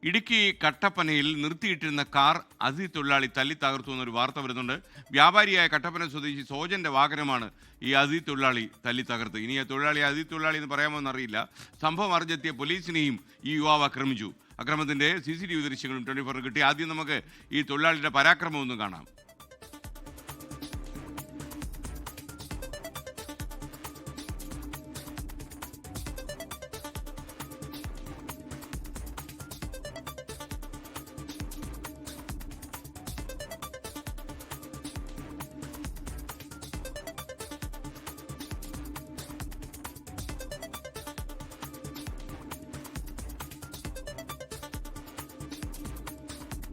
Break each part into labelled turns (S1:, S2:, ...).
S1: ഇടുക്കി കട്ടപ്പനയിൽ നിർത്തിയിട്ടിരുന്ന കാർ അതിഥി തൊഴിലാളി തല്ലി തകർത്തു എന്നൊരു വാർത്ത വരുന്നുണ്ട്. വ്യാപാരിയായ കട്ടപ്പന സ്വദേശി സോജന്റെ വാഹനമാണ് ഈ അതിഥി തൊഴിലാളി തല്ലി തകർത്ത്. ഇനി ആ തൊഴിലാളി അതിഥി തൊഴിലാളി എന്ന് പറയാമോ എന്നറിയില്ല. സംഭവം അറിഞ്ഞെത്തിയ പോലീസിനെയും ഈ യുവാവ് ആക്രമിച്ചു. അക്രമത്തിന്റെ CCTV ദൃശ്യങ്ങളും 24 കിട്ടി. ആദ്യം നമുക്ക് ഈ തൊഴിലാളിയുടെ പരാക്രമം ഒന്ന് കാണാം.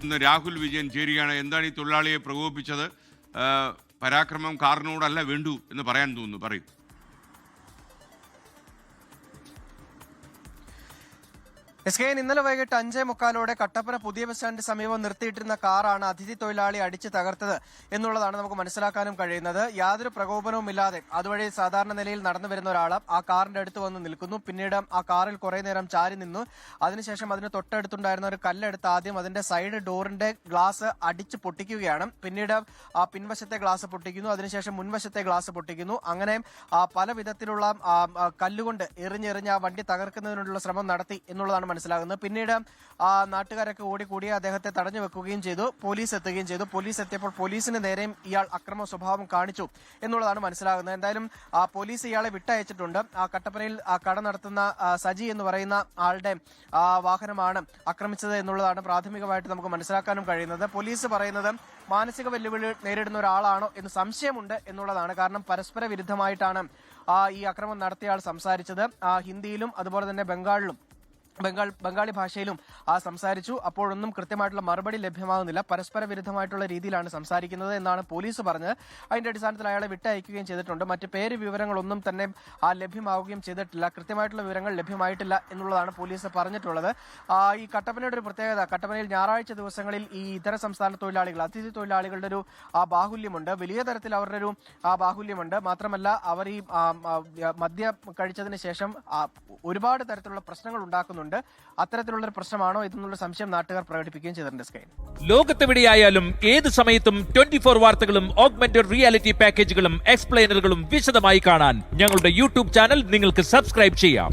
S1: ഇന്ന് രാഹുൽ വിജയൻ ചേരുകയാണ്. എന്താണ് ഈ തൊഴിലാളിയെ പ്രകോപിപ്പിച്ചത്? പരാക്രമം കാറിനോടല്ല വേണ്ടു എന്ന് പറയാൻ തോന്നുന്നു. പറയൂ.
S2: ഇന്നലെ വൈകിട്ട് 5:45 കട്ടപ്പന പുതിയ ബസ് സ്റ്റാൻഡിന് സമീപം നിർത്തിയിട്ടിരുന്ന കാറാണ് അതിഥി തൊഴിലാളി അടിച്ച് തകർത്തത് എന്നുള്ളതാണ് നമുക്ക് മനസ്സിലാക്കാനും കഴിയുന്നത്. യാതൊരു പ്രകോപനവും ഇല്ലാതെ അതുവഴി സാധാരണ നിലയിൽ നടന്നു വരുന്ന ഒരാൾ ആ കാറിന്റെ അടുത്ത് വന്ന് നിൽക്കുന്നു. പിന്നീട് ആ കാറിൽ കുറെ നേരം ചാരി നിന്നു. അതിനുശേഷം അതിന് തൊട്ടടുത്തുണ്ടായിരുന്ന ഒരു കല്ലെടുത്ത് ആദ്യം അതിന്റെ സൈഡ് ഡോറിന്റെ ഗ്ലാസ് അടിച്ച് പൊട്ടിക്കുകയാണ്. പിന്നീട് ആ പിൻവശത്തെ ഗ്ലാസ് പൊട്ടിക്കുന്നു. അതിനുശേഷം മുൻവശത്തെ ഗ്ലാസ് പൊട്ടിക്കുന്നു. അങ്ങനെ പല വിധത്തിലുള്ള കല്ലുകൊണ്ട് എറിഞ്ഞെറിഞ്ഞ് ആ വണ്ടി തകർക്കുന്നതിനുള്ള ശ്രമം നടത്തി എന്നുള്ളതാണ് മനസ്സിലാകുന്നത്. പിന്നീട് നാട്ടുകാരൊക്കെ ഓടിക്കൂടി അദ്ദേഹത്തെ തടഞ്ഞു വെക്കുകയും ചെയ്തു. പോലീസ് എത്തുകയും ചെയ്തു. പോലീസ് എത്തിയപ്പോൾ പോലീസിന് നേരെയും ഇയാൾ അക്രമ സ്വഭാവം കാണിച്ചു എന്നുള്ളതാണ് മനസ്സിലാകുന്നത്. എന്തായാലും പോലീസ് ഇയാളെ വിട്ടയച്ചിട്ടുണ്ട്. കട്ടപ്പനയിൽ കട നടത്തുന്ന സജി എന്ന് പറയുന്ന ആളുടെ വാഹനമാണ് ആക്രമിച്ചത് എന്നുള്ളതാണ് പ്രാഥമികമായിട്ട് നമുക്ക് മനസ്സിലാക്കാനും കഴിയുന്നത്. പോലീസ് പറയുന്നത് മാനസിക വെല്ലുവിളി നേരിടുന്ന ഒരാളാണോ എന്ന് സംശയമുണ്ട് എന്നുള്ളതാണ്. കാരണം പരസ്പര വിരുദ്ധമായിട്ടാണ് ഈ അക്രമം നടത്തിയ ആൾ സംസാരിച്ചത്. ഹിന്ദിയിലും അതുപോലെ തന്നെ ബംഗാളി ഭാഷയിലും സംസാരിച്ചു. അപ്പോഴൊന്നും കൃത്യമായിട്ടുള്ള മറുപടി ലഭ്യമാകുന്നില്ല. പരസ്പര വിരുദ്ധമായിട്ടുള്ള രീതിയിലാണ് സംസാരിക്കുന്നത് എന്നാണ് പോലീസ് പറഞ്ഞത്. അതിന്റെ അടിസ്ഥാനത്തിൽ അയാളെ വിട്ടയക്കുകയും ചെയ്തിട്ടുണ്ട്. മറ്റ് പേര് വിവരങ്ങളൊന്നും തന്നെ ലഭ്യമാവുകയും ചെയ്തിട്ടില്ല. കൃത്യമായിട്ടുള്ള വിവരങ്ങൾ ലഭ്യമായിട്ടില്ല എന്നുള്ളതാണ് പോലീസ് പറഞ്ഞിട്ടുള്ളത്. ഈ കട്ടപ്പനയുടെ ഒരു പ്രത്യേകത, കട്ടപ്പനയിൽ ഞായറാഴ്ച ദിവസങ്ങളിൽ ഈ ഇതര സംസ്ഥാന തൊഴിലാളികൾ, അതിഥി തൊഴിലാളികളുടെ ഒരു ബാഹുല്യമുണ്ട്. വലിയ തരത്തിൽ അവരുടെ ഒരു ബാഹുല്യമുണ്ട്. മാത്രമല്ല അവർ ഈ മദ്യം കഴിച്ചതിന് ശേഷം ഒരുപാട് തരത്തിലുള്ള പ്രശ്നങ്ങൾ ഉണ്ടാക്കുന്നുണ്ട്. അത്തരത്തിലുള്ള ഒരു പ്രശ്നമാണോ ഇതെന്നുള്ള സംശയം നാട്ടുകാർ പ്രകടിപ്പിക്കുകയും ചെയ്തിട്ടുണ്ട്.
S3: ലോകത്തെവിടെയായാലും ഏത് സമയത്തും 24 വാർത്തകളും ഓഗ്മെന്റഡ് റിയാലിറ്റി പാക്കേജുകളും എക്സ്പ്ലെയിനറുകളും വിശദമായി കാണാൻ ഞങ്ങളുടെ YouTube ചാനൽ നിങ്ങൾക്ക് സബ്സ്ക്രൈബ് ചെയ്യാം.